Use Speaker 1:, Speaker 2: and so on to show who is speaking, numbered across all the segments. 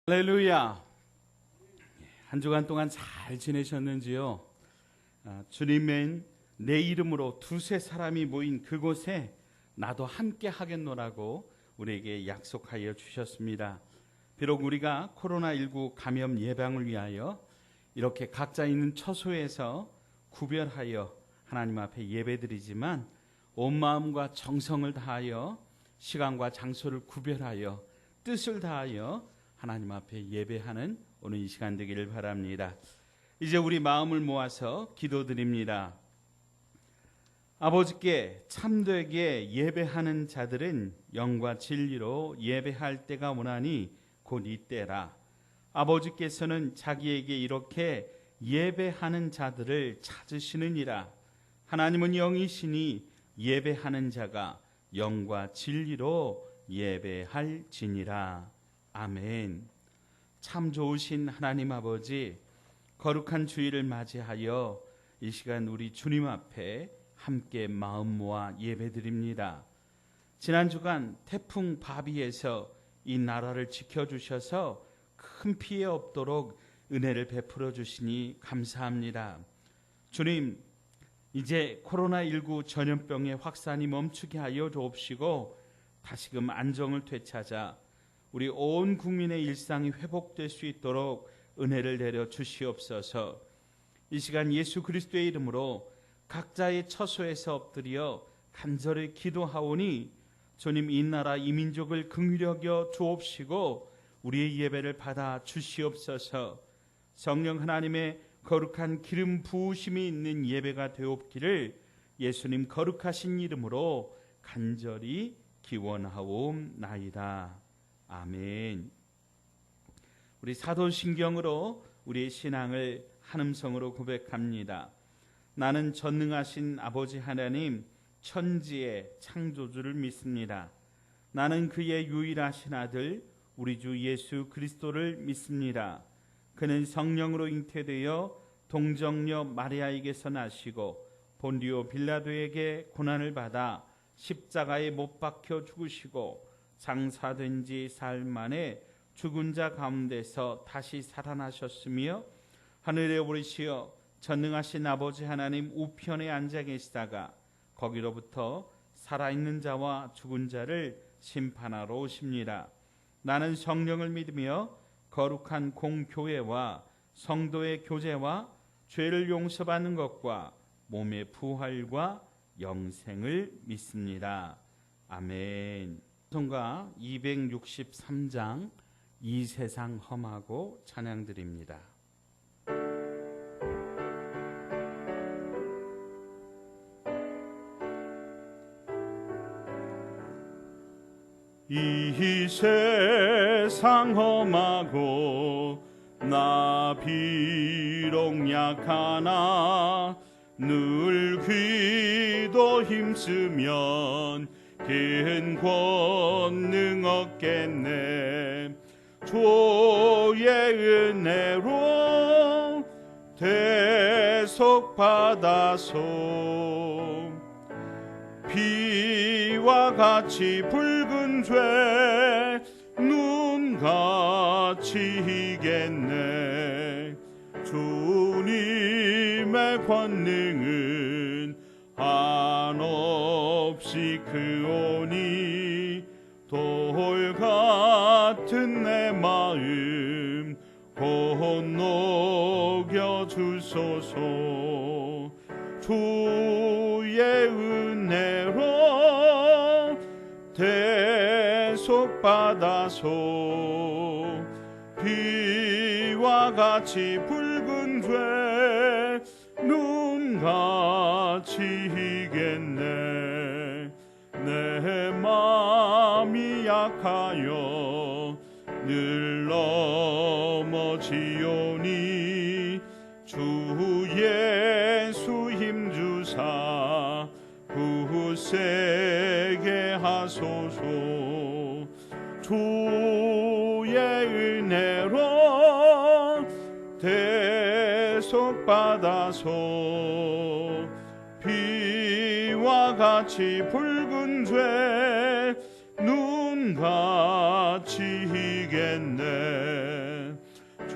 Speaker 1: 할렐루야. 한 주간 동안 잘 지내셨는지요? 주님은 내 이름으로 두세 사람이 모인 그곳에 나도 함께 하겠노라고 우리에게 약속하여 주셨습니다. 비록 우리가 코로나19 감염 예방을 위하여 이렇게 각자 있는 처소에서 구별하여 하나님 앞에 예배드리지만 온 마음과 정성을 다하여 시간과 장소를 구별하여 뜻을 다하여 하나님 앞에 예배하는 오늘 이 시간 되기를 바랍니다. 이제 우리 마음을 모아서 기도드립니다. 아버지께 참되게 예배하는 자들은 영과 진리로 예배할 때가 오나니 곧 이때라. 아버지께서는 자기에게 이렇게 예배하는 자들을 찾으시느니라. 하나님은 영이시니 예배하는 자가 영과 진리로 예배할지니라. 아멘. 참 좋으신 하나님 아버지, 거룩한 주일을 맞이하여 이 시간 우리 주님 앞에 함께 마음 모아 예배드립니다. 지난 주간 태풍 바비에서 이 나라를 지켜주셔서 큰 피해 없도록 은혜를 베풀어 주시니 감사합니다. 주님, 이제 코로나19 전염병의 확산이 멈추게 하여 주옵시고 다시금 안정을 되찾아 우리 온 국민의 일상이 회복될 수 있도록 은혜를 내려 주시옵소서. 이 시간 예수 그리스도의 이름으로 각자의 처소에서 엎드려 간절히 기도하오니 주님, 이 나라 이 민족을 긍휼히 여겨 주옵시고 우리의 예배를 받아 주시옵소서. 성령 하나님의 거룩한 기름 부으심이 있는 예배가 되옵기를 예수님 거룩하신 이름으로 간절히 기원하옵나이다. 아멘. 우리 사도신경으로 우리의 신앙을 한음성으로 고백합니다. 나는 전능하신 아버지 하나님 천지의 창조주를 믿습니다. 나는 그의 유일하신 아들 우리 주 예수 그리스도를 믿습니다. 그는 성령으로 잉태되어 동정녀 마리아에게서 나시고 본디오 빌라도에게 고난을 받아 십자가에 못 박혀 죽으시고 장사된 지 사흘 만에 죽은 자 가운데서 다시 살아나셨으며 하늘에 오르시어 전능하신 아버지 하나님 우편에 앉아 계시다가 거기로부터 살아있는 자와 죽은 자를 심판하러 오십니다. 나는 성령을 믿으며 거룩한 공교회와 성도의 교제와 죄를 용서받는 것과 몸의 부활과 영생을 믿습니다. 아멘. 성가 263장 이 세상 험하고 찬양드립니다. 이 세상 험하고 나 비록 약하나 늘 기도 힘쓰면 큰 권능 얻겠네. 주의 은혜로 대속받아서 비와 같이 붉은 죄 눈같이 희겠네. 주님의 권능은 한없이 크오니 돌 같은 내 마음 곧 녹여 주소서. 주의 은혜로 대속받아서 비와 같이 붉은 죄 눈같이 희겠네. 내 마음이 약하여 늘 넘어지오니 주 예수 힘주사 굳세게 하소서. 주의 은혜로 대속받아서 비와 같이 붉은 죄 눈같이 희겠네.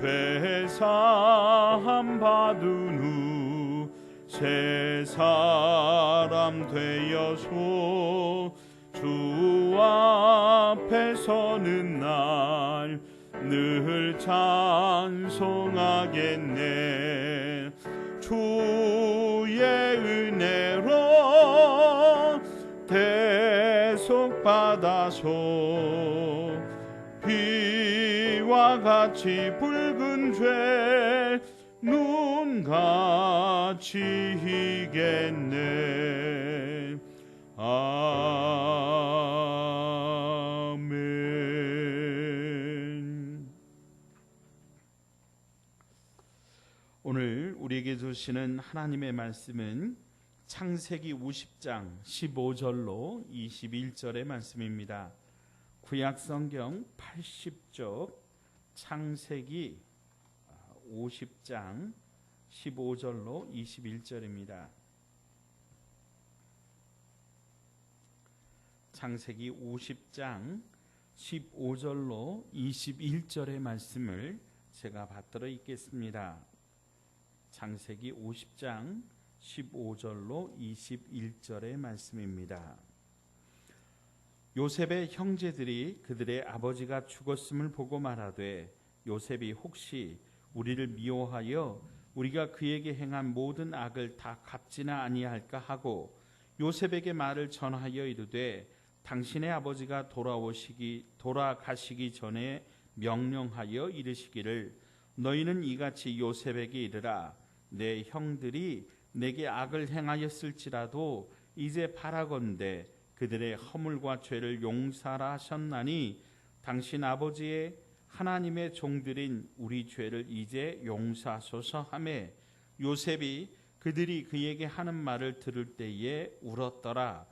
Speaker 1: 죄사함 받은 후 새 사람 되어서 주 앞에 서는 날 늘 찬송하겠네. 주의 은혜로 대속받아서 비와 같이 붉은 죄 눈같이 희겠네. 아멘. 오늘 우리에게 주시는 하나님의 말씀은 창세기 50장 15절로 21절의 말씀입니다. 구약성경 80쪽 창세기 50장 15절로 21절입니다. 창세기 50장 15절로 21절의 말씀을 제가 받들어 읽겠습니다. 창세기 50장 15절로 21절의 말씀입니다. 요셉의 형제들이 그들의 아버지가 죽었음을 보고 말하되 요셉이 혹시 우리를 미워하여 우리가 그에게 행한 모든 악을 다 갚지나 아니할까 하고 요셉에게 말을 전하여 이르되 당신의 아버지가 돌아가시기 전에 명령하여 이르시기를 너희는 이같이 요셉에게 이르라. 내 형들이 내게 악을 행하였을지라도 이제 바라건대 그들의 허물과 죄를 용서하라 하셨나니 당신 아버지의 하나님의 종들인 우리 죄를 이제 용서하소서 하매 요셉이 그들이 그에게 하는 말을 들을 때에 울었더라.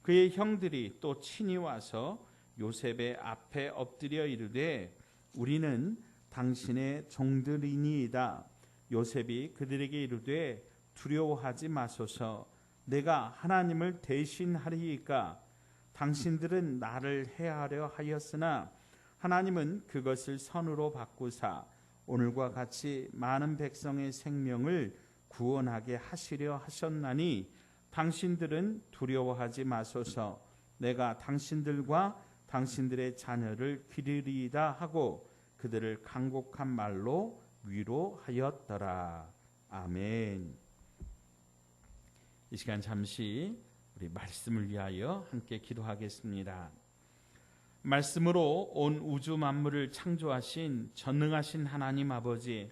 Speaker 1: 그의 형들이 또 친히 와서 요셉의 앞에 엎드려 이르되 우리는 당신의 종들이니이다. 요셉이 그들에게 이르되 두려워하지 마소서. 내가 하나님을 대신하리이까. 당신들은 나를 해하려 하였으나 하나님은 그것을 선으로 바꾸사 오늘과 같이 많은 백성의 생명을 구원하게 하시려 하셨나니 당신들은 두려워하지 마소서. 내가 당신들과 당신들의 자녀를 기르리이다 하고 그들을 간곡한 말로 위로하였더라. 아멘. 이 시간 잠시 우리 말씀을 위하여 함께 기도하겠습니다. 말씀으로 온 우주 만물을 창조하신 전능하신 하나님 아버지,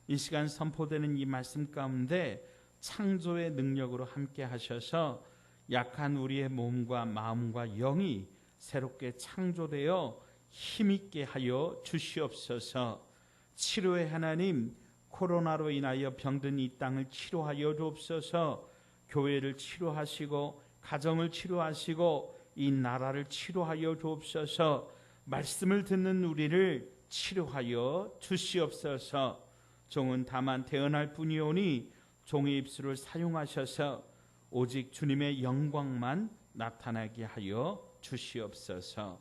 Speaker 1: 이 시간 선포되는 이 말씀 가운데 창조의 능력으로 함께 하셔서 약한 우리의 몸과 마음과 영이 새롭게 창조되어 힘있게 하여 주시옵소서. 치료의 하나님, 코로나로 인하여 병든 이 땅을 치료하여 주옵소서. 교회를 치료하시고 가정을 치료하시고 이 나라를 치료하여 주옵소서. 말씀을 듣는 우리를 치료하여 주시옵소서. 종은 다만 대언할 뿐이오니 종의 입술을 사용하셔서 오직 주님의 영광만 나타나게 하여 주시옵소서.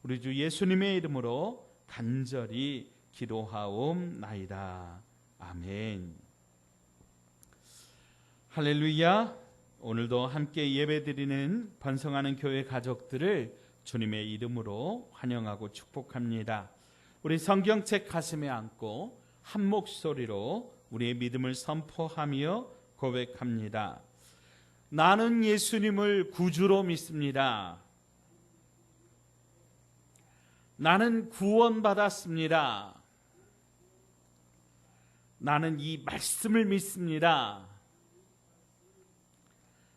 Speaker 1: 우리 주 예수님의 이름으로 간절히 기도하옵나이다. 아멘. 할렐루야. 오늘도 함께 예배드리는 번성하는 교회 가족들을 주님의 이름으로 환영하고 축복합니다. 우리 성경책 가슴에 안고 한 목소리로 우리의 믿음을 선포하며 고백합니다. 나는 예수님을 구주로 믿습니다. 나는 구원받았습니다. 나는 이 말씀을 믿습니다.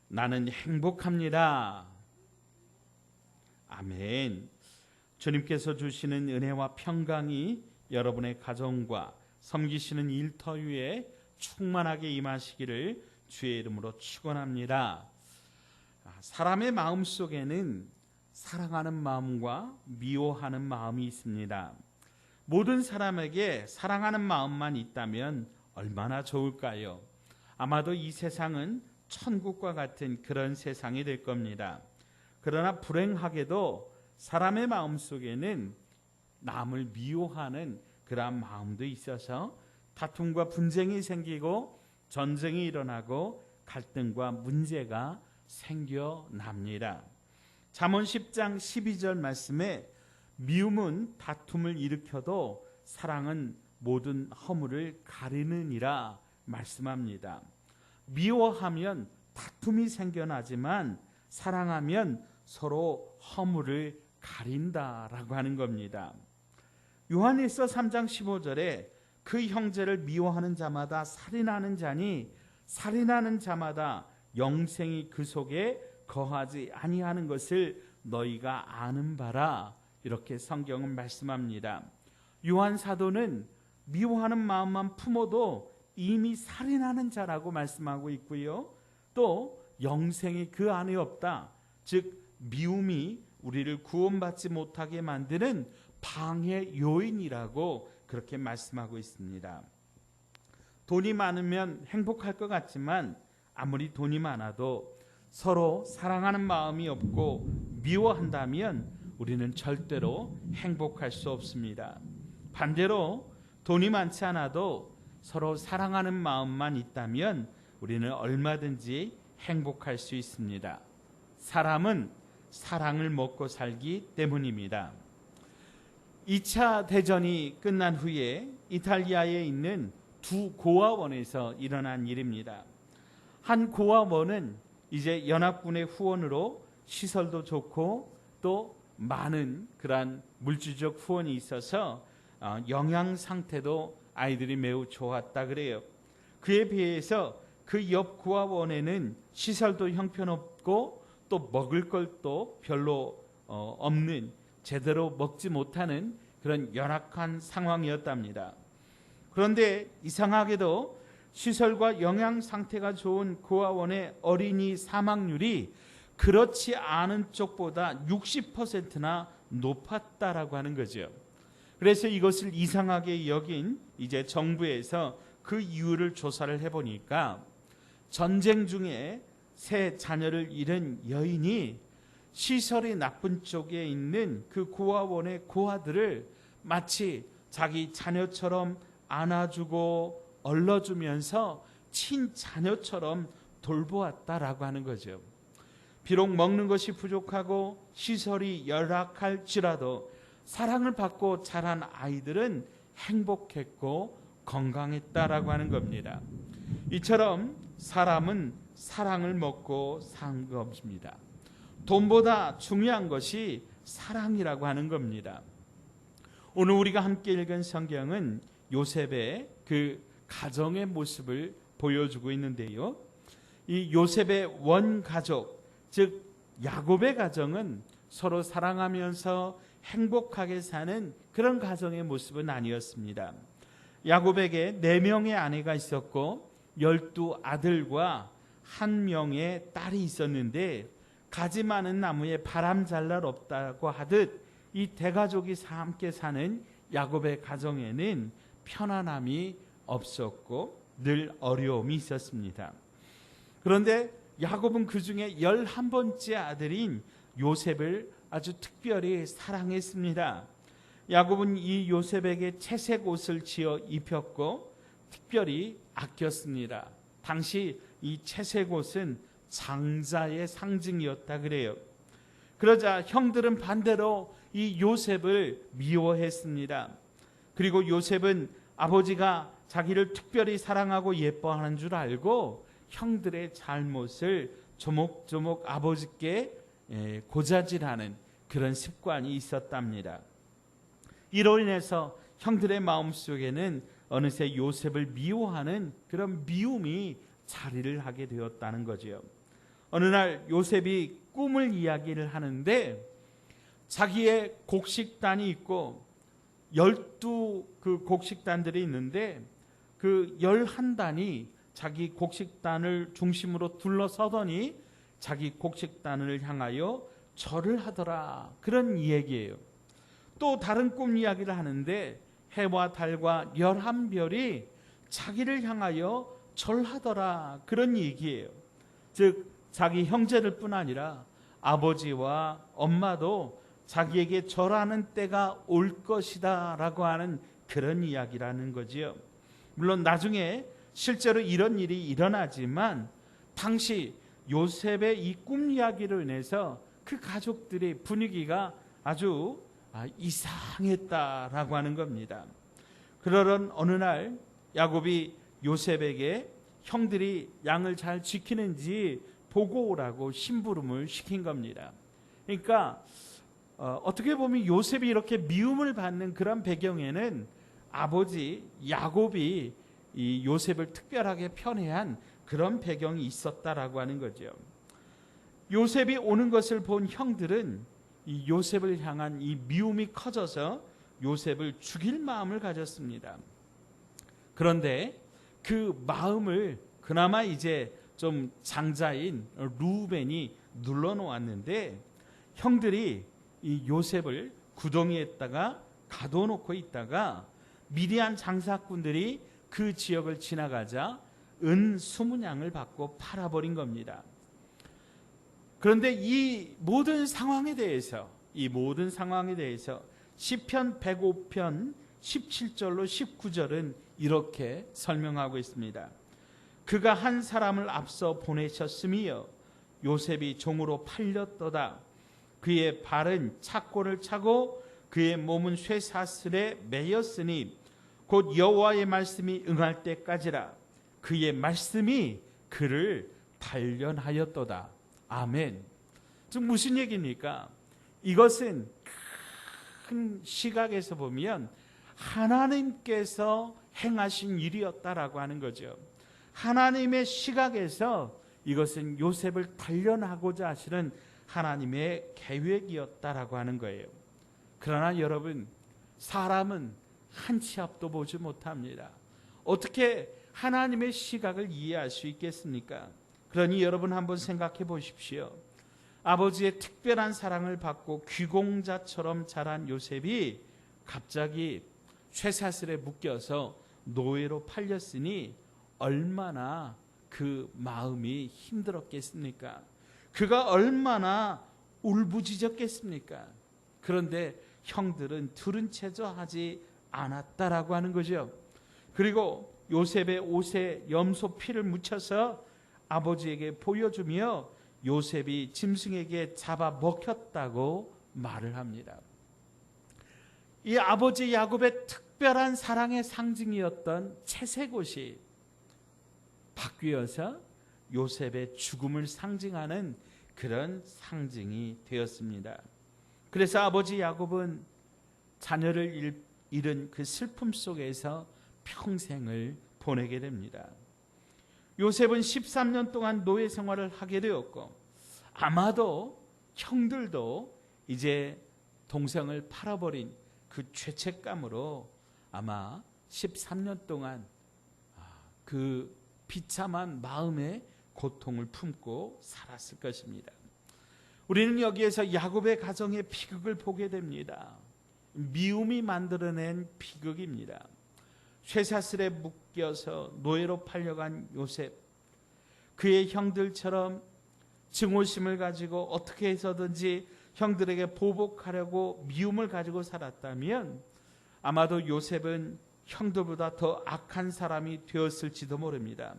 Speaker 1: 나는 행복합니다. 아멘. 주님께서 주시는 은혜와 평강이 여러분의 가정과 섬기시는 일터 위에 충만하게 임하시기를 주의 이름으로 축원합니다. 사람의 마음 속에는 사랑하는 마음과 미워하는 마음이 있습니다. 모든 사람에게 사랑하는 마음만 있다면 얼마나 좋을까요? 아마도 이 세상은 천국과 같은 그런 세상이 될 겁니다. 그러나 불행하게도 사람의 마음속에는 남을 미워하는 그러한 마음도 있어서 다툼과 분쟁이 생기고 전쟁이 일어나고 갈등과 문제가 생겨납니다. 잠언 10장 12절 말씀에 미움은 다툼을 일으켜도 사랑은 모든 허물을 가리느니라 말씀합니다. 미워하면 다툼이 생겨나지만 사랑하면 서로 허물을 가린다라고 하는 겁니다. 요한일서 3장 15절에 그 형제를 미워하는 자마다 살인하는 자니 살인하는 자마다 영생이 그 속에 거하지 아니하는 것을 너희가 아는 바라, 이렇게 성경은 말씀합니다. 요한 사도는 미워하는 마음만 품어도 이미 살인하는 자라고 말씀하고 있고요. 또 영생이 그 안에 없다. 즉 미움이 우리를 구원받지 못하게 만드는 방해 요인이라고 그렇게 말씀하고 있습니다. 돈이 많으면 행복할 것 같지만 아무리 돈이 많아도 서로 사랑하는 마음이 없고 미워한다면 우리는 절대로 행복할 수 없습니다. 반대로 돈이 많지 않아도 서로 사랑하는 마음만 있다면 우리는 얼마든지 행복할 수 있습니다. 사람은 사랑을 먹고 살기 때문입니다. 2차 대전이 끝난 후에 이탈리아에 있는 두 고아원에서 일어난 일입니다. 한 고아원은 이제 연합군의 후원으로 시설도 좋고 또 많은 그러한 물질적 후원이 있어서 영양 상태도 아이들이 매우 좋았다 그래요. 그에 비해서 그 옆 고아원에는 시설도 형편없고 또 먹을 것도 별로 없는, 제대로 먹지 못하는 그런 열악한 상황이었답니다. 그런데 이상하게도 시설과 영양 상태가 좋은 고아원의 어린이 사망률이 그렇지 않은 쪽보다 60%나 높았다라고 하는 거죠. 그래서 이것을 이상하게 여긴 이제 정부에서 그 이유를 조사를 해보니까 전쟁 중에 세 자녀를 잃은 여인이 시설이 나쁜 쪽에 있는 그 고아원의 고아들을 마치 자기 자녀처럼 안아주고 얼러주면서 친자녀처럼 돌보았다라고 하는 거죠. 비록 먹는 것이 부족하고 시설이 열악할지라도 사랑을 받고 자란 아이들은 행복했고 건강했다라고 하는 겁니다. 이처럼 사람은 사랑을 먹고 산 것입니다. 돈보다 중요한 것이 사랑이라고 하는 겁니다. 오늘 우리가 함께 읽은 성경은 요셉의 그 가정의 모습을 보여주고 있는데요. 이 요셉의 원가족, 즉 야곱의 가정은 서로 사랑하면서 행복하게 사는 그런 가정의 모습은 아니었습니다. 야곱에게 4명의 아내가 있었고 12아들과 1명의 딸이 있었는데 가지 많은 나무에 바람 잘 날 없다고 하듯 이 대가족이 함께 사는 야곱의 가정에는 편안함이 없었고 늘 어려움이 있었습니다. 그런데 야곱은 그 중에 11번째 아들인 요셉을 아주 특별히 사랑했습니다. 야곱은 이 요셉에게 채색 옷을 지어 입혔고 특별히 아꼈습니다. 당시 이 채색 옷은 장자의 상징이었다 그래요. 그러자 형들은 반대로 이 요셉을 미워했습니다. 그리고 요셉은 아버지가 자기를 특별히 사랑하고 예뻐하는 줄 알고 형들의 잘못을 조목조목 아버지께 고자질하는 그런 습관이 있었답니다. 이로 인해서 형들의 마음속에는 어느새 요셉을 미워하는 그런 미움이 자리를 하게 되었다는 거죠. 어느 날 요셉이 꿈을 이야기를 하는데 자기의 곡식단이 있고 12그 곡식단들이 있는데 그 11단이 자기 곡식단을 중심으로 둘러서더니 자기 곡식단을 향하여 절을 하더라, 그런 얘기예요. 또 다른 꿈 이야기를 하는데 해와 달과 11별이 자기를 향하여 절하더라, 그런 얘기예요. 즉 자기 형제들 뿐 아니라 아버지와 엄마도 자기에게 절하는 때가 올 것이다 라고 하는 그런 이야기라는 거지요. 물론 나중에 실제로 이런 일이 일어나지만 당시 요셉의 이 꿈 이야기로 인해서 그 가족들의 분위기가 아주 이상했다라고 하는 겁니다. 그러던 어느 날 야곱이 요셉에게 형들이 양을 잘 지키는지 보고 오라고 심부름을 시킨 겁니다. 그러니까 어떻게 보면 요셉이 이렇게 미움을 받는 그런 배경에는 아버지 야곱이 이 요셉을 특별하게 편애한 그런 배경이 있었다라고 하는 거죠. 요셉이 오는 것을 본 형들은 이 요셉을 향한 이 미움이 커져서 요셉을 죽일 마음을 가졌습니다. 그런데 그 마음을 그나마 이제 좀 장자인 루벤이 눌러놓았는데 형들이 이 요셉을 구덩이에다가 가둬놓고 있다가 미디안 장사꾼들이 그 지역을 지나가자 은 20냥을 받고 팔아버린 겁니다. 그런데 이 모든 상황에 대해서 시편 105편 17절로 19절은 이렇게 설명하고 있습니다. 그가 한 사람을 앞서 보내셨으며 요셉이 종으로 팔렸도다. 그의 발은 착고를 차고 그의 몸은 쇠사슬에 매였으니 곧 여호와의 말씀이 응할 때까지라. 그의 말씀이 그를 단련하였도다. 아멘. 즉 무슨 얘기입니까? 이것은 큰 시각에서 보면 하나님께서 행하신 일이었다라고 하는 거죠. 하나님의 시각에서 이것은 요셉을 단련하고자 하시는 하나님의 계획이었다라고 하는 거예요. 그러나 여러분, 사람은 한 치 앞도 보지 못합니다. 어떻게 하나님의 시각을 이해할 수 있겠습니까? 그러니 여러분 한번 생각해 보십시오. 아버지의 특별한 사랑을 받고 귀공자처럼 자란 요셉이 갑자기 쇠사슬에 묶여서 노예로 팔렸으니 얼마나 그 마음이 힘들었겠습니까? 그가 얼마나 울부짖었겠습니까? 그런데 형들은 들은 체조 하지 않았다라고 하는 거죠. 그리고 요셉의 옷에 염소 피를 묻혀서 아버지에게 보여주며 요셉이 짐승에게 잡아 먹혔다고 말을 합니다. 이 아버지 야곱의 특별한 사랑의 상징이었던 채색옷이 바뀌어서 요셉의 죽음을 상징하는 그런 상징이 되었습니다. 그래서 아버지 야곱은 자녀를 잃은 그 슬픔 속에서 평생을 보내게 됩니다. 요셉은 13년 동안 노예 생활을 하게 되었고 아마도 형들도 이제 동생을 팔아버린 그 죄책감으로 아마 13년 동안 그 비참한 마음의 고통을 품고 살았을 것입니다. 우리는 여기에서 야곱의 가정의 비극을 보게 됩니다. 미움이 만들어낸 비극입니다. 쇠사슬에 묶여서 노예로 팔려간 요셉, 그의 형들처럼 증오심을 가지고 어떻게 해서든지 형들에게 보복하려고 미움을 가지고 살았다면 아마도 요셉은 형들보다 더 악한 사람이 되었을지도 모릅니다.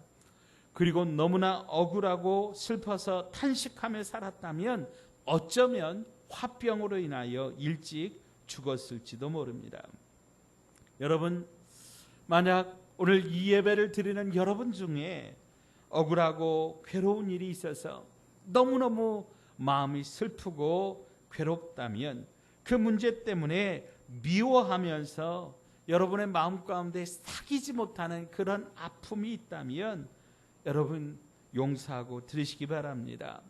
Speaker 1: 그리고 너무나 억울하고 슬퍼서 탄식하며 살았다면 어쩌면 화병으로 인하여 일찍 죽었을지도 모릅니다. 여러분, 만약 오늘 이 예배를 드리는 여러분 중에 억울하고 괴로운 일이 있어서 너무너무 마음이 슬프고 괴롭다면 그 문제 때문에 미워하면서 여러분의 마음 가운데 사귀지 못하는 그런 아픔이 있다면 여러분 용서하고 들으시기 바랍니다.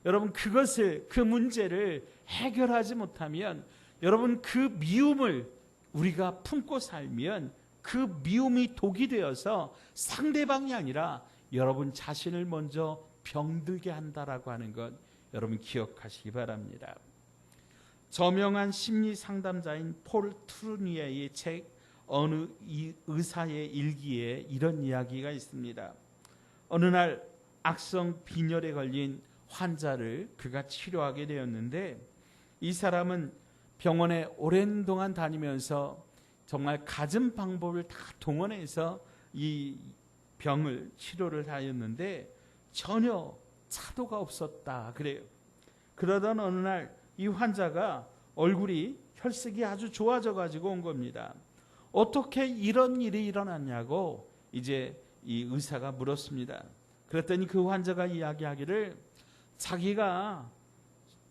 Speaker 1: 여러분 그 문제를 해결하지 못하면 여러분 그 미움을 우리가 품고 살면 그 미움이 독이 되어서 상대방이 아니라 여러분 자신을 먼저 병들게 한다라고 하는 것 여러분 기억하시기 바랍니다. 저명한 심리 상담자인 폴 트루니에의 책 어느 의사의 일기에 이런 이야기가 있습니다. 어느 날 악성 빈혈에 걸린 환자를 그가 치료하게 되었는데 이 사람은 병원에 오랜 동안 다니면서 정말 갖은 방법을 다 동원해서 이 병을 치료를 하였는데 전혀 차도가 없었다 그래요. 그러던 어느 날 이 환자가 얼굴이 혈색이 아주 좋아져 가지고 온 겁니다. 어떻게 이런 일이 일어났냐고 이제 이 의사가 물었습니다. 그랬더니 그 환자가 이야기하기를 자기가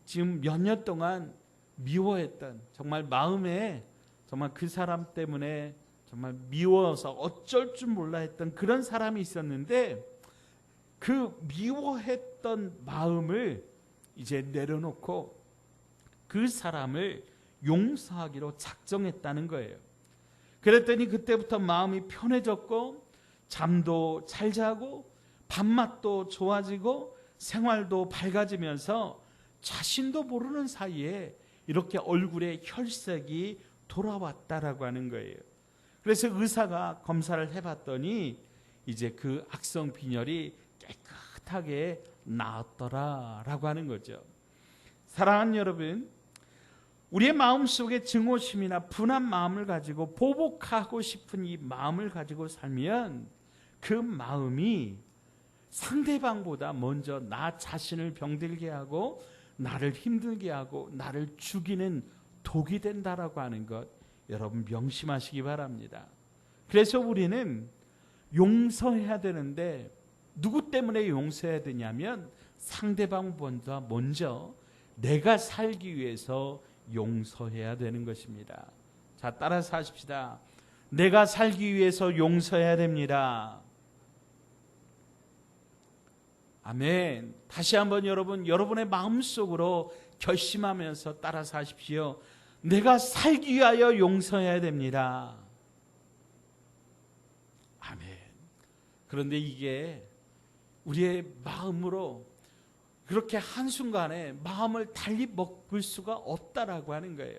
Speaker 1: 지금 몇 년 동안 미워했던, 정말 마음에 정말 그 사람 때문에 정말 미워서 어쩔 줄 몰라 했던 그런 사람이 있었는데 그 미워했던 마음을 이제 내려놓고 그 사람을 용서하기로 작정했다는 거예요. 그랬더니 그때부터 마음이 편해졌고 잠도 잘 자고 밥맛도 좋아지고 생활도 밝아지면서 자신도 모르는 사이에 이렇게 얼굴에 혈색이 돌아왔다라고 하는 거예요. 그래서 의사가 검사를 해봤더니 이제 그 악성 빈혈이 깨끗하게 나았더라라고 하는 거죠. 사랑하는 여러분, 우리의 마음속에 증오심이나 분한 마음을 가지고 보복하고 싶은 이 마음을 가지고 살면 그 마음이 상대방보다 먼저 나 자신을 병들게 하고 나를 힘들게 하고 나를 죽이는 독이 된다라고 하는 것 여러분 명심하시기 바랍니다. 그래서 우리는 용서해야 되는데 누구 때문에 용서해야 되냐면 상대방보다 먼저 내가 살기 위해서 용서해야 되는 것입니다. 자, 따라서 하십시다. 내가 살기 위해서 용서해야 됩니다. 아멘. 다시 한번 여러분의 마음속으로 결심하면서 따라서 하십시오. 내가 살기 위하여 용서해야 됩니다. 아멘. 그런데 이게 우리의 마음으로 그렇게 한순간에 마음을 달리 먹을 수가 없다라고 하는 거예요.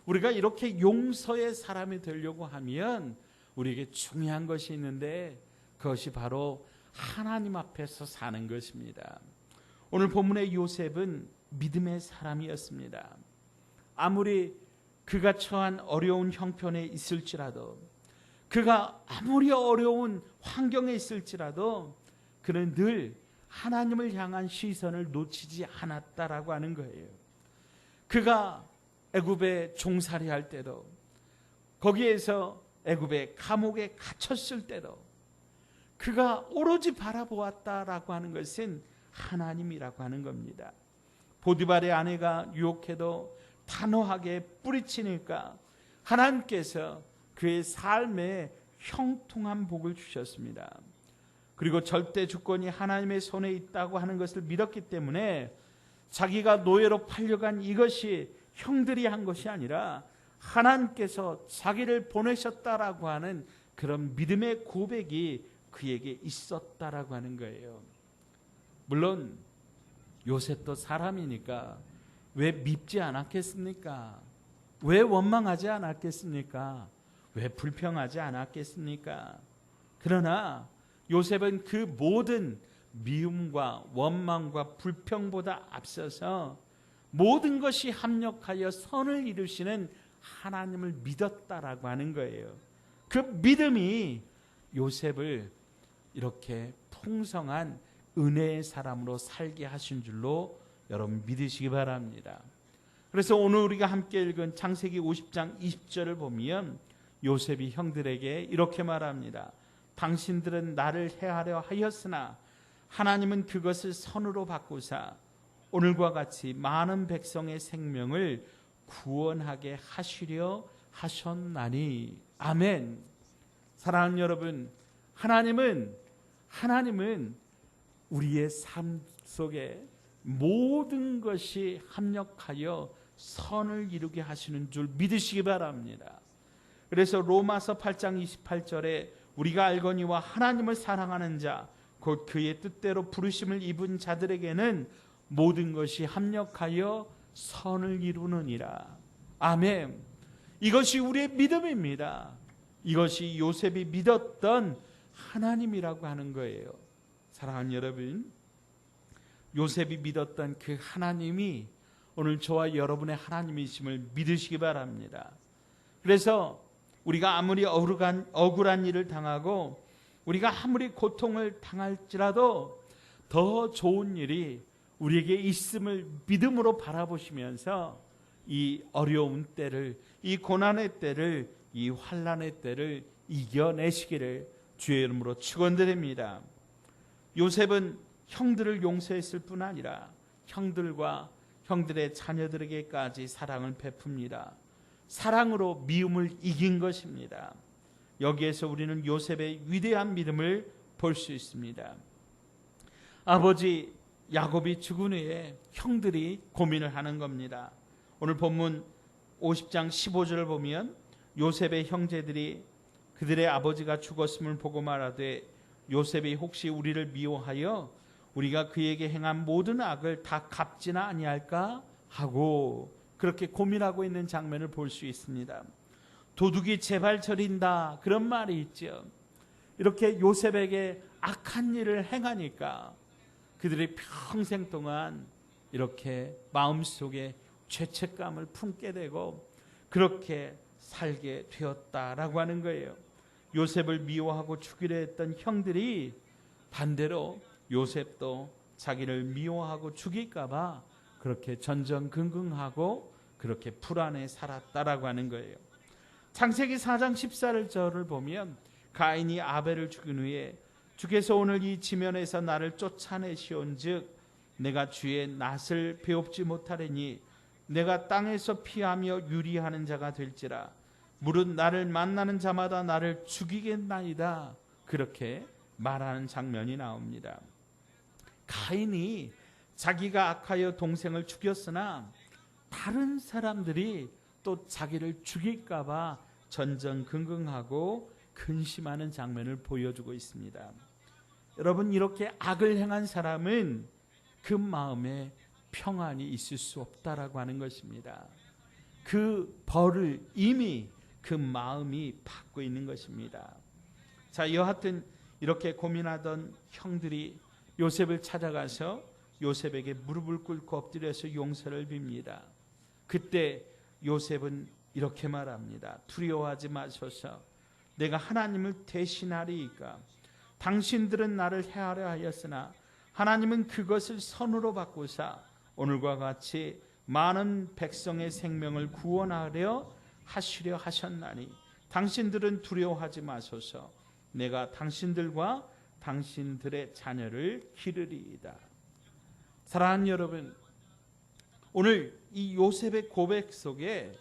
Speaker 1: 우리가 이렇게 용서의 사람이 되려고 하면 우리에게 중요한 것이 있는데 그것이 바로 하나님 앞에서 사는 것입니다. 오늘 본문의 요셉은 믿음의 사람이었습니다. 아무리 그가 처한 어려운 형편에 있을지라도, 그가 아무리 어려운 환경에 있을지라도 그는 늘 하나님을 향한 시선을 놓치지 않았다라고 하는 거예요. 그가 애굽에 종살이할 때도, 거기에서 애굽의 감옥에 갇혔을 때도 그가 오로지 바라보았다라고 하는 것은 하나님이라고 하는 겁니다. 보디발의 아내가 유혹해도 단호하게 뿌리치니까 하나님께서 그의 삶에 형통한 복을 주셨습니다. 그리고 절대 주권이 하나님의 손에 있다고 하는 것을 믿었기 때문에 자기가 노예로 팔려간 이것이 형들이 한 것이 아니라 하나님께서 자기를 보내셨다라고 하는 그런 믿음의 고백이 그에게 있었다라고 하는 거예요. 물론 요셉도 사람이니까 왜 밉지 않았겠습니까? 왜 원망하지 않았겠습니까? 왜 불평하지 않았겠습니까? 그러나 요셉은 그 모든 미움과 원망과 불평보다 앞서서 모든 것이 합력하여 선을 이루시는 하나님을 믿었다라고 하는 거예요. 그 믿음이 요셉을 이렇게 풍성한 은혜의 사람으로 살게 하신 줄로 여러분 믿으시기 바랍니다. 그래서 오늘 우리가 함께 읽은 창세기 50장 20절을 보면 요셉이 형들에게 이렇게 말합니다. 당신들은 나를 해하려 하였으나 하나님은 그것을 선으로 바꾸사 오늘과 같이 많은 백성의 생명을 구원하게 하시려 하셨나니. 아멘. 사랑하는 여러분, 하나님은 우리의 삶 속에 모든 것이 합력하여 선을 이루게 하시는 줄 믿으시기 바랍니다. 그래서 로마서 8장 28절에 우리가 알거니와 하나님을 사랑하는 자 곧 그의 뜻대로 부르심을 입은 자들에게는 모든 것이 합력하여 선을 이루느니라. 아멘. 이것이 우리의 믿음입니다. 이것이 요셉이 믿었던 하나님이라고 하는 거예요. 사랑하는 여러분, 요셉이 믿었던 그 하나님이 오늘 저와 여러분의 하나님이심을 믿으시기 바랍니다. 그래서 우리가 아무리 억울한 일을 당하고 우리가 아무리 고통을 당할지라도 더 좋은 일이 우리에게 있음을 믿음으로 바라보시면서 이 어려운 때를, 이 고난의 때를, 이 환난의 때를 이겨내시기를 주의 이름으로 축원드립니다. 요셉은 형들을 용서했을 뿐 아니라 형들과 형들의 자녀들에게까지 사랑을 베풉니다. 사랑으로 미움을 이긴 것입니다. 여기에서 우리는 요셉의 위대한 믿음을 볼 수 있습니다. 아버지 야곱이 죽은 후에 형들이 고민을 하는 겁니다. 오늘 본문 50장 15절을 보면 요셉의 형제들이 그들의 아버지가 죽었음을 보고 말하되 요셉이 혹시 우리를 미워하여 우리가 그에게 행한 모든 악을 다 갚지나 아니할까 하고 그렇게 고민하고 있는 장면을 볼 수 있습니다. 도둑이 제발 저린다 그런 말이 있죠. 이렇게 요셉에게 악한 일을 행하니까 그들이 평생 동안 이렇게 마음속에 죄책감을 품게 되고 그렇게 살게 되었다라고 하는 거예요. 요셉을 미워하고 죽이려 했던 형들이 반대로 요셉도 자기를 미워하고 죽일까 봐 그렇게 전전긍긍하고 그렇게 불안해 살았다라고 하는 거예요. 창세기 4장 14절을 보면 가인이 아벨을 죽인 후에 주께서 오늘 이 지면에서 나를 쫓아내시온즉 내가 주의 낯을 배웁지 못하리니 내가 땅에서 피하며 유리하는 자가 될지라 무릇 나를 만나는 자마다 나를 죽이겠나이다 그렇게 말하는 장면이 나옵니다. 가인이 자기가 악하여 동생을 죽였으나 다른 사람들이 또 자기를 죽일까 봐 전전긍긍하고 근심하는 장면을 보여주고 있습니다. 여러분 이렇게 악을 행한 사람은 그 마음에 평안이 있을 수 없다라고 하는 것입니다. 그 벌을 이미 그 마음이 받고 있는 것입니다. 자, 여하튼 이렇게 고민하던 형들이 요셉을 찾아가서 요셉에게 무릎을 꿇고 엎드려서 용서를 빕니다. 그때 요셉은 이렇게 말합니다. 두려워하지 마소서. 내가 하나님을 대신하리이까. 당신들은 나를 해하려 하였으나 하나님은 그것을 선으로 바꾸사 오늘과 같이 많은 백성의 생명을 구원하려 하시려 하셨나니 당신들은 두려워하지 마소서. 내가 당신들과 당신들의 자녀를 기르리이다. 사랑하는 여러분, 오늘 이 요셉의 고백 속에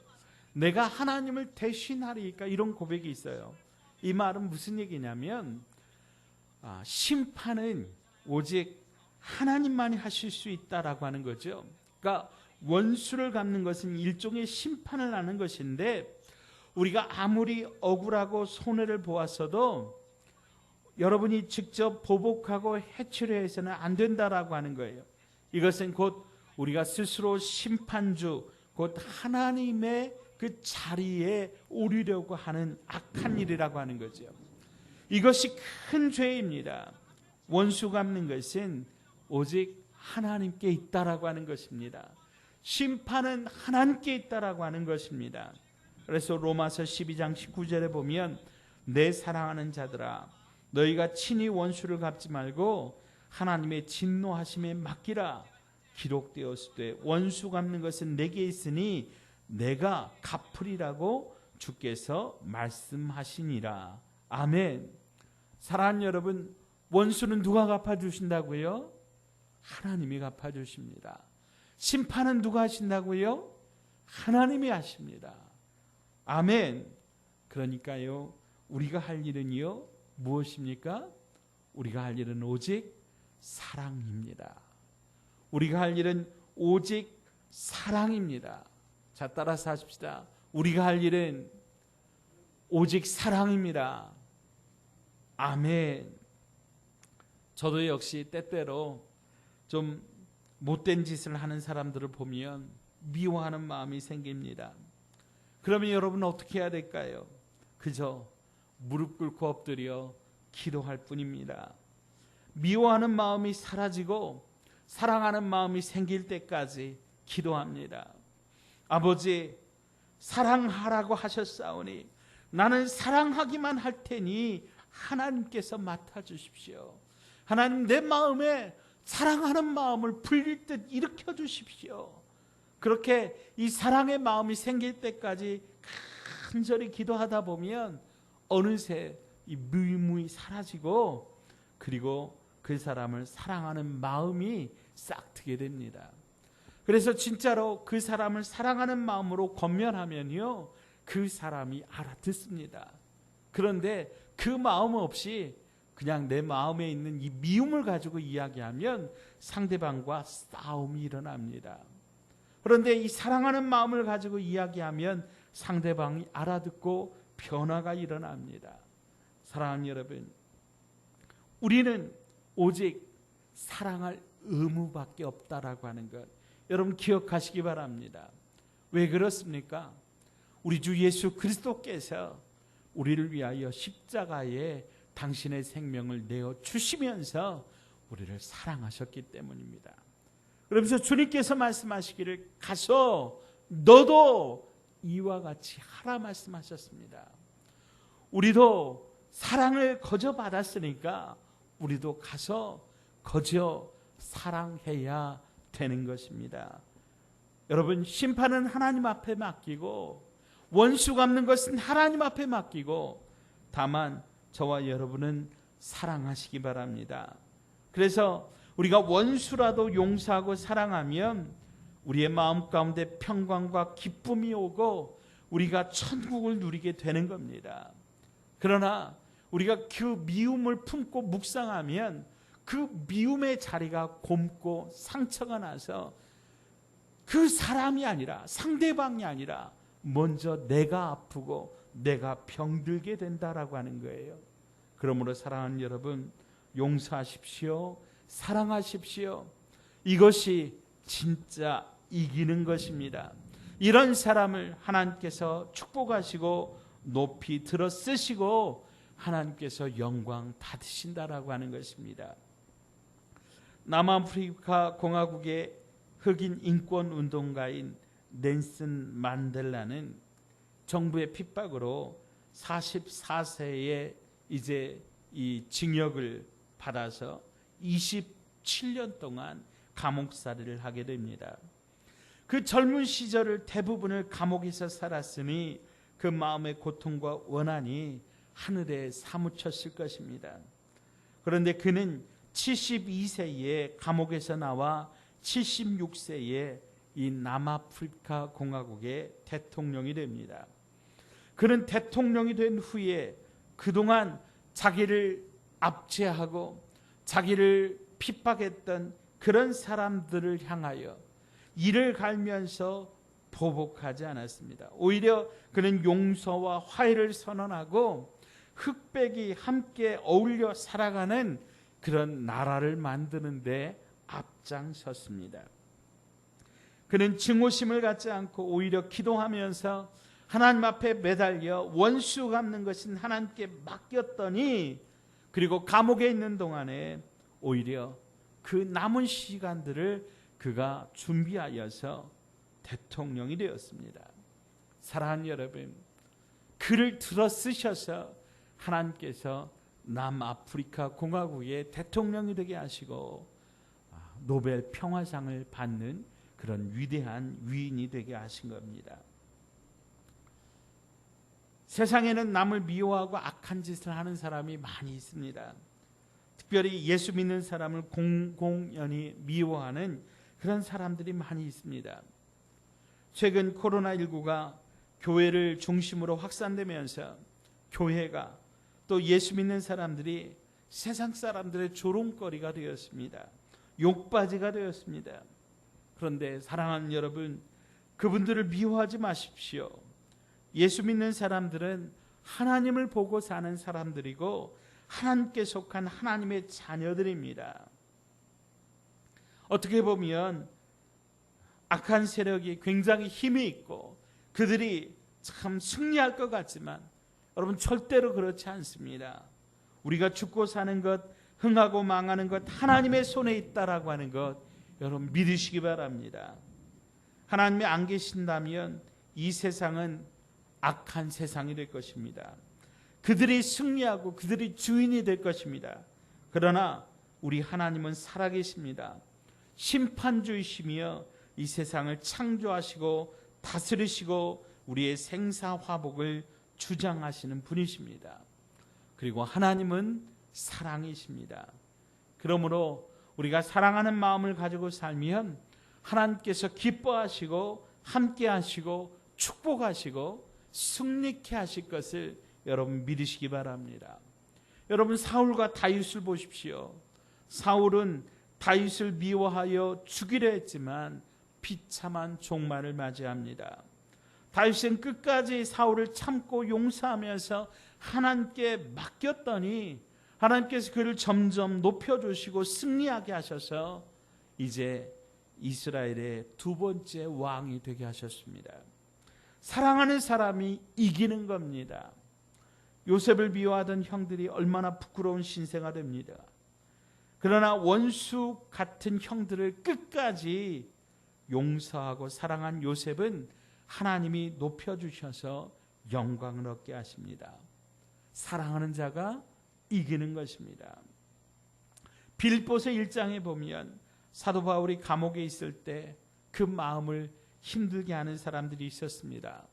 Speaker 1: 내가 하나님을 대신하리까 이런 고백이 있어요. 이 말은 무슨 얘기냐면 심판은 오직 하나님만이 하실 수 있다라고 하는 거죠. 그러니까 원수를 갚는 것은 일종의 심판을 하는 것인데 우리가 아무리 억울하고 손해를 보았어도 여러분이 직접 보복하고 해치려 해서는 안 된다라고 하는 거예요. 이것은 곧 우리가 스스로 심판주 곧 하나님의 그 자리에 오르려고 하는 악한 일이라고 하는 거죠. 이것이 큰 죄입니다. 원수 갚는 것은 오직 하나님께 있다라고 하는 것입니다. 심판은 하나님께 있다라고 하는 것입니다. 그래서 로마서 12장 19절에 보면 내 사랑하는 자들아 너희가 친히 원수를 갚지 말고 하나님의 진노하심에 맡기라. 기록되었으되 원수 갚는 것은 내게 있으니 내가 갚으리라고 주께서 말씀하시니라. 아멘. 사랑하는 여러분, 원수는 누가 갚아주신다고요? 하나님이 갚아주십니다. 심판은 누가 하신다고요? 하나님이 하십니다. 아멘. 그러니까요, 우리가 할 일은요 무엇입니까? 우리가 할 일은 오직 사랑입니다. 우리가 할 일은 오직 사랑입니다. 자, 따라서 하십시다. 우리가 할 일은 오직 사랑입니다. 아멘. 저도 역시 때때로 좀 못된 짓을 하는 사람들을 보면 미워하는 마음이 생깁니다. 그러면 여러분 어떻게 해야 될까요? 그저 무릎 꿇고 엎드려 기도할 뿐입니다. 미워하는 마음이 사라지고 사랑하는 마음이 생길 때까지 기도합니다. 아버지, 사랑하라고 하셨사오니 나는 사랑하기만 할 테니 하나님께서 맡아주십시오. 하나님, 내 마음에 사랑하는 마음을 불릴 듯 일으켜 주십시오. 그렇게 이 사랑의 마음이 생길 때까지 간절히 기도하다 보면 어느새 이 미움이 사라지고, 그리고 그 사람을 사랑하는 마음이 싹 트게 됩니다. 그래서 진짜로 그 사람을 사랑하는 마음으로 권면하면요, 그 사람이 알아듣습니다. 그런데 그 마음 없이 그냥 내 마음에 있는 이 미움을 가지고 이야기하면 상대방과 싸움이 일어납니다. 그런데 이 사랑하는 마음을 가지고 이야기하면 상대방이 알아듣고 변화가 일어납니다. 사랑하는 여러분, 우리는 오직 사랑할 의무밖에 없다라고 하는 것, 여러분 기억하시기 바랍니다. 왜 그렇습니까? 우리 주 예수 그리스도께서 우리를 위하여 십자가에 당신의 생명을 내어 주시면서 우리를 사랑하셨기 때문입니다. 그러면서 주님께서 말씀하시기를 가서 너도 이와 같이 하라 말씀하셨습니다. 우리도 사랑을 거저 받았으니까 우리도 가서 거저 사랑해야 되는 것입니다. 여러분, 심판은 하나님 앞에 맡기고 원수 갚는 것은 하나님 앞에 맡기고, 다만 저와 여러분은 사랑하시기 바랍니다. 그래서 우리가 원수라도 용서하고 사랑하면 우리의 마음 가운데 평강과 기쁨이 오고 우리가 천국을 누리게 되는 겁니다. 그러나 우리가 그 미움을 품고 묵상하면 그 미움의 자리가 곪고 상처가 나서 그 사람이 아니라, 상대방이 아니라 먼저 내가 아프고 내가 병들게 된다라고 하는 거예요. 그러므로 사랑하는 여러분, 용서하십시오. 사랑하십시오. 이것이 진짜 이기는 것입니다. 이런 사람을 하나님께서 축복하시고 높이 들어 쓰시고 하나님께서 영광 받으신다라고 하는 것입니다. 남아프리카 공화국의 흑인 인권 운동가인 넬슨 만델라는 정부의 핍박으로 44세에 이제 이 징역을 받아서 27년 동안 감옥살이를 하게 됩니다. 그 젊은 시절을 대부분을 감옥에서 살았으니 그 마음의 고통과 원한이 하늘에 사무쳤을 것입니다. 그런데 그는 72세에 감옥에서 나와 76세에 이 남아프리카 공화국의 대통령이 됩니다. 그는 대통령이 된 후에 그동안 자기를 압제하고 자기를 핍박했던 그런 사람들을 향하여 이를 갈면서 보복하지 않았습니다. 오히려 그는 용서와 화해를 선언하고 흑백이 함께 어울려 살아가는 그런 나라를 만드는 데 앞장섰습니다. 그는 증오심을 갖지 않고 오히려 기도하면서 하나님 앞에 매달려 원수 갚는 것은 하나님께 맡겼더니, 그리고 감옥에 있는 동안에 오히려 그 남은 시간들을 그가 준비하여서 대통령이 되었습니다. 사랑하는 여러분, 그를 들어 쓰셔서 하나님께서 남아프리카 공화국의 대통령이 되게 하시고 노벨 평화상을 받는 그런 위대한 위인이 되게 하신 겁니다. 세상에는 남을 미워하고 악한 짓을 하는 사람이 많이 있습니다. 특별히 예수 믿는 사람을 공공연히 미워하는 그런 사람들이 많이 있습니다. 최근 코로나19가 교회를 중심으로 확산되면서 교회가 또 예수 믿는 사람들이 세상 사람들의 조롱거리가 되었습니다. 욕바지가 되었습니다. 그런데 사랑하는 여러분, 그분들을 미워하지 마십시오. 예수 믿는 사람들은 하나님을 보고 사는 사람들이고 하나님께 속한 하나님의 자녀들입니다. 어떻게 보면 악한 세력이 굉장히 힘이 있고 그들이 참 승리할 것 같지만 여러분, 절대로 그렇지 않습니다. 우리가 죽고 사는 것, 흥하고 망하는 것 하나님의 손에 있다라고 하는 것 여러분 믿으시기 바랍니다. 하나님이 안 계신다면 이 세상은 악한 세상이 될 것입니다. 그들이 승리하고 그들이 주인이 될 것입니다. 그러나 우리 하나님은 살아계십니다. 심판주이시며 이 세상을 창조하시고 다스리시고 우리의 생사화복을 주장하시는 분이십니다. 그리고 하나님은 사랑이십니다. 그러므로 우리가 사랑하는 마음을 가지고 살면 하나님께서 기뻐하시고 함께하시고 축복하시고 승리케 하실 것을 여러분 믿으시기 바랍니다. 여러분 사울과 다윗을 보십시오. 사울은 다윗을 미워하여 죽이려 했지만 비참한 종말을 맞이합니다. 다윗은 끝까지 사울을 참고 용서하면서 하나님께 맡겼더니 하나님께서 그를 점점 높여주시고 승리하게 하셔서 이제 이스라엘의 두 번째 왕이 되게 하셨습니다. 사랑하는 사람이 이기는 겁니다. 요셉을 미워하던 형들이 얼마나 부끄러운 신세가 됩니다. 그러나 원수 같은 형들을 끝까지 용서하고 사랑한 요셉은 하나님이 높여주셔서 영광을 얻게 하십니다. 사랑하는 자가 이기는 것입니다. 빌립보서 1장에 보면 사도 바울이 감옥에 있을 때 그 마음을 힘들게 하는 사람들이 있었습니다.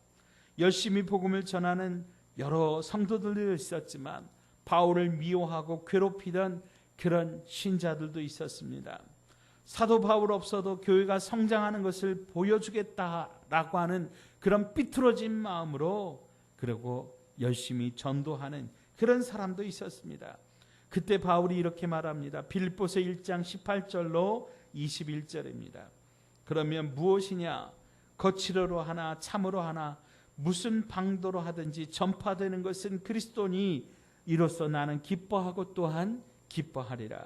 Speaker 1: 열심히 복음을 전하는 여러 성도들도 있었지만 바울을 미워하고 괴롭히던 그런 신자들도 있었습니다. 사도 바울 없어도 교회가 성장하는 것을 보여주겠다라고 하는 그런 삐뚤어진 마음으로 그리고 열심히 전도하는 그런 사람도 있었습니다. 그때 바울이 이렇게 말합니다. 빌립보서 1장 18절로 21절입니다. 그러면 무엇이냐? 거칠어로 하나 참으로 하나 무슨 방도로 하든지 전파되는 것은 그리스도니 이로써 나는 기뻐하고 또한 기뻐하리라.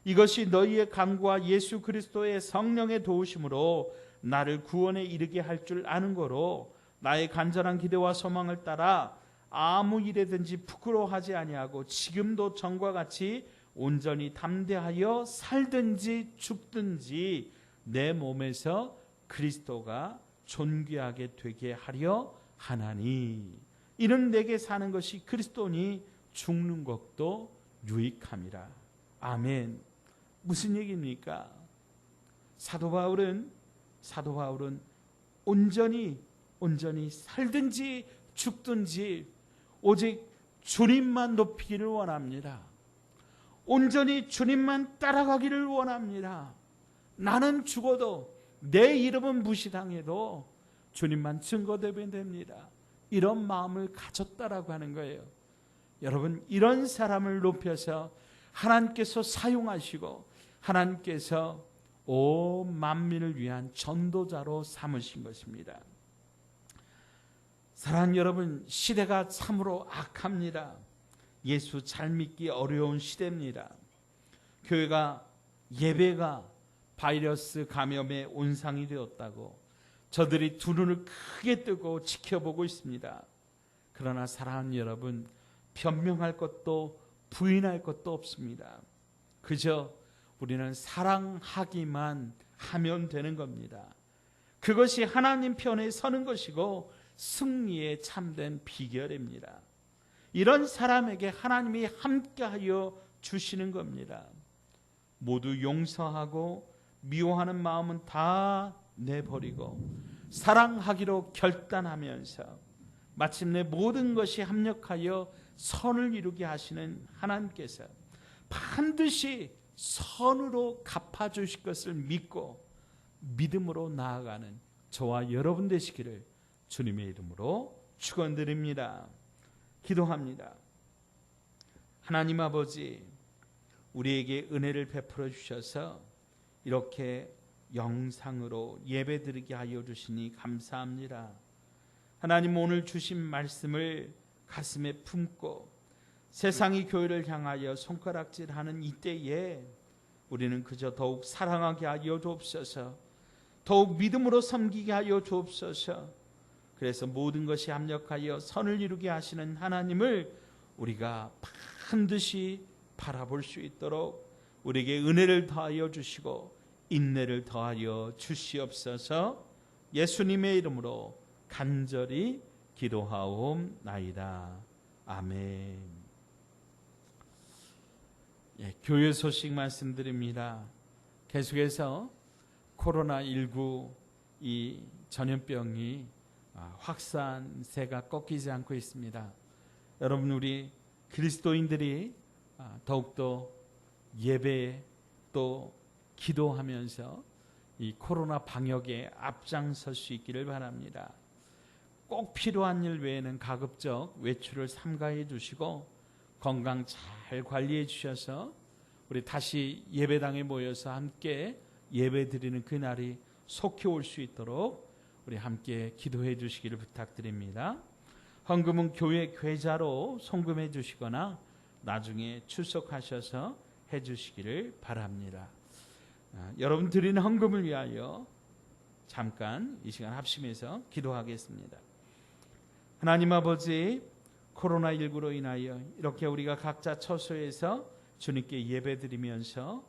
Speaker 1: 이것이 너희의 간구와 예수 그리스도의 성령의 도우심으로 나를 구원에 이르게 할 줄 아는 거로 나의 간절한 기대와 소망을 따라 아무 일에든지 부끄러워하지 아니하고 지금도 전과 같이 온전히 담대하여 살든지 죽든지 내 몸에서 그리스도가 존귀하게 되게 하려 하나니 이는 내게 사는 것이 그리스도니 죽는 것도 유익함이라. 아멘. 무슨 얘기입니까? 사도 바울은 온전히 살든지 죽든지 오직 주님만 높이기를 원합니다. 온전히 주님만 따라가기를 원합니다. 나는 죽어도 내 이름은 무시당해도 주님만 증거되면 됩니다. 이런 마음을 가졌다라고 하는 거예요. 여러분 이런 사람을 높여서 하나님께서 사용하시고 하나님께서 온 만민을 위한 전도자로 삼으신 것입니다. 사랑하는 여러분, 시대가 참으로 악합니다. 예수 잘 믿기 어려운 시대입니다. 교회가 예배가 바이러스 감염의 온상이 되었다고 저들이 두 눈을 크게 뜨고 지켜보고 있습니다. 그러나 사랑하는 여러분, 변명할 것도 부인할 것도 없습니다. 그저 우리는 사랑하기만 하면 되는 겁니다. 그것이 하나님 편에 서는 것이고 승리에 참된 비결입니다. 이런 사람에게 하나님이 함께하여 주시는 겁니다. 모두 용서하고 미워하는 마음은 다 내버리고 사랑하기로 결단하면서 마침내 모든 것이 합력하여 선을 이루게 하시는 하나님께서 반드시 선으로 갚아주실 것을 믿고 믿음으로 나아가는 저와 여러분 되시기를 주님의 이름으로 축원드립니다. 기도합니다. 하나님 아버지, 우리에게 은혜를 베풀어 주셔서 이렇게 영상으로 예배드리게 하여 주시니 감사합니다. 하나님, 오늘 주신 말씀을 가슴에 품고 세상이 교회를 향하여 손가락질하는 이때에 우리는 그저 더욱 사랑하게 하여 주옵소서, 더욱 믿음으로 섬기게 하여 주옵소서. 그래서 모든 것이 합력하여 선을 이루게 하시는 하나님을 우리가 반드시 바라볼 수 있도록 우리에게 은혜를 더하여 주시고 인내를 더하여 주시옵소서. 예수님의 이름으로 간절히 기도하옵나이다. 아멘. 교회 소식 말씀드립니다. 계속해서 코로나19 이 전염병이 확산세가 꺾이지 않고 있습니다. 여러분, 우리 그리스도인들이 더욱더 예배에 또 기도하면서 이 코로나 방역에 앞장설 수 있기를 바랍니다. 꼭 필요한 일 외에는 가급적 외출을 삼가해 주시고 건강 잘 관리해 주셔서 우리 다시 예배당에 모여서 함께 예배 드리는 그날이 속히 올 수 있도록 우리 함께 기도해 주시기를 부탁드립니다. 헌금은 교회 계좌로 송금해 주시거나 나중에 출석하셔서 해 주시기를 바랍니다. 여러분 드리는 헌금을 위하여 잠깐 이 시간 합심해서 기도하겠습니다. 하나님 아버지, 코로나19로 인하여 이렇게 우리가 각자 처소에서 주님께 예배드리면서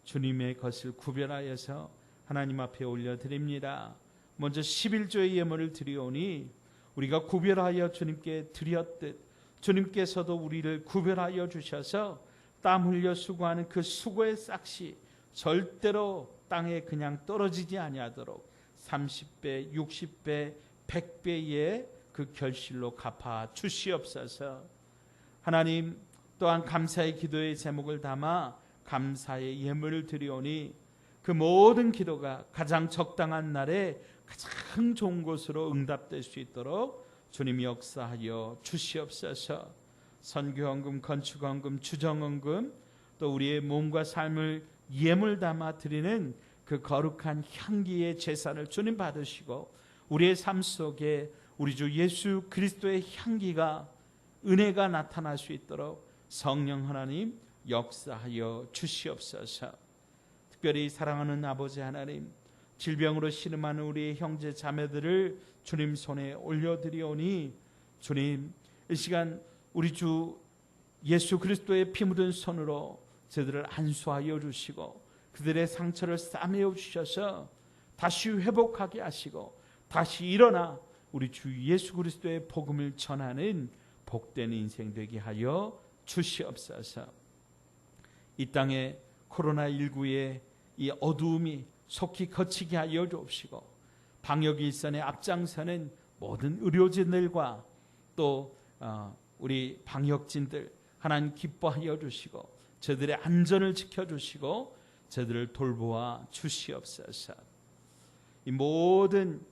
Speaker 1: 주님의 것을 구별하여서 하나님 앞에 올려드립니다. 먼저 11조의 예물을 드리오니 우리가 구별하여 주님께 드렸듯 주님께서도 우리를 구별하여 주셔서 땀 흘려 수고하는 그 수고의 싹이 절대로 땅에 그냥 떨어지지 아니하도록 30배, 60배, 100배의 그 결실로 갚아 주시옵소서. 하나님, 또한 감사의 기도의 제목을 담아 감사의 예물을 드리오니 그 모든 기도가 가장 적당한 날에 가장 좋은 곳으로 응답될 수 있도록 주님이 역사하여 주시옵소서. 선교헌금, 건축헌금, 주정헌금, 또 우리의 몸과 삶을 예물 담아 드리는 그 거룩한 향기의 제사를 주님 받으시고 우리의 삶 속에 우리 주 예수 그리스도의 향기가, 은혜가 나타날 수 있도록 성령 하나님 역사하여 주시옵소서. 특별히 사랑하는 아버지 하나님, 질병으로 신음하는 우리의 형제 자매들을 주님 손에 올려드리오니 주님, 이 시간 우리 주 예수 그리스도의 피 묻은 손으로 저들을 안수하여 주시고 그들의 상처를 싸매어 주셔서 다시 회복하게 하시고 다시 일어나 우리 주 예수 그리스도의 복음을 전하는 복된 인생 되게 하여 주시옵소서. 이 땅에 코로나19의 이 어두움이 속히 거치게 하여 주옵시고 방역 일선에 앞장서는 모든 의료진들과 또 우리 방역진들 하나님 기뻐하여 주시고 저들의 안전을 지켜주시고 저들을 돌보아 주시옵소서. 이 모든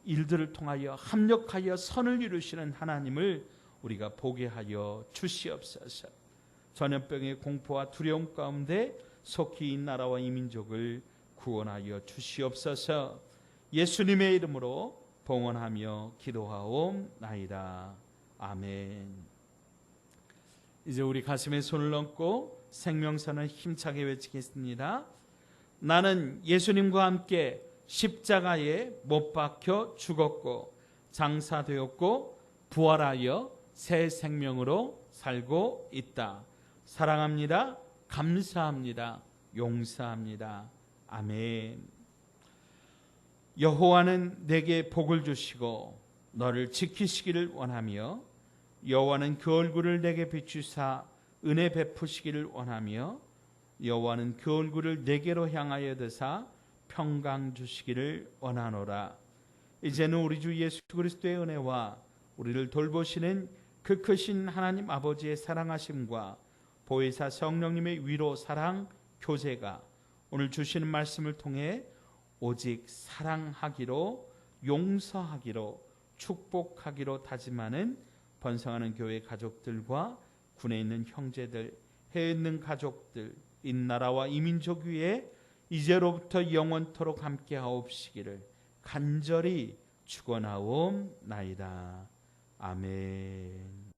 Speaker 1: 일들을 통하여 합력하여 선을 이루시는 하나님을 우리가 보게 하여 주시옵소서. 전염병의 공포와 두려움 가운데 속히 이 나라와 이 민족을 구원하여 주시옵소서. 예수님의 이름으로 봉헌하며 기도하옵나이다. 아멘. 이제 우리 가슴에 손을 얹고 생명선을 힘차게 외치겠습니다. 나는 예수님과 함께 십자가에 못 박혀 죽었고 장사되었고 부활하여 새 생명으로 살고 있다. 사랑합니다. 감사합니다. 용서합니다. 아멘. 여호와는 내게 복을 주시고 너를 지키시기를 원하며 여호와는 그 얼굴을 내게 비추사 은혜 베푸시기를 원하며 여호와는 그 얼굴을 내게로 향하여 드사 평강 주시기를 원하노라. 이제는 우리 주 예수 그리스도의 은혜와 우리를 돌보시는 그 크신 하나님 아버지의 사랑하심과 보혜사 성령님의 위로 사랑 교제가 오늘 주시는 말씀을 통해 오직 사랑하기로 용서하기로 축복하기로 다짐하는 번성하는 교회 가족들과 군에 있는 형제들, 해에 있는 가족들, 이 나라와 이 민족 위에 이제로부터 영원토록 함께하옵시기를 간절히 축원하옵나이다. 아멘.